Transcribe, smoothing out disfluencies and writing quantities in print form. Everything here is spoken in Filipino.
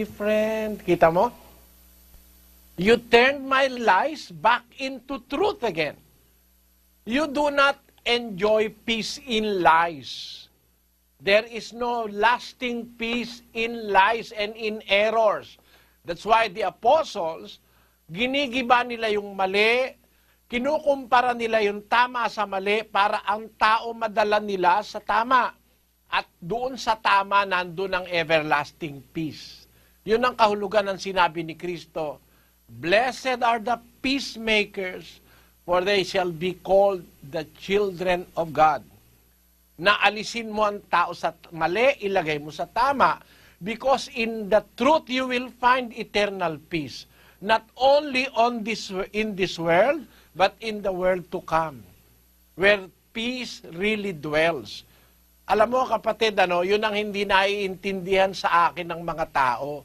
Friend, kita mo? You turned my lies back into truth again. You do not enjoy peace in lies. There is no lasting peace in lies and in errors. That's why the apostles, ginigiba nila yung mali, kinukumpara nila yung tama sa mali para ang tao madala nila sa tama. At doon sa tama, nandun ang everlasting peace. Yun ang kahulugan ng sinabi ni Kristo. Blessed are the peacemakers, for they shall be called the children of God. Naalisin mo ang tao sa mali, ilagay mo sa tama. Because in the truth, you will find eternal peace. Not only in this world, but in the world to come. Where peace really dwells. Alam mo kapatid, yun ang hindi naiintindihan sa akin ng mga tao.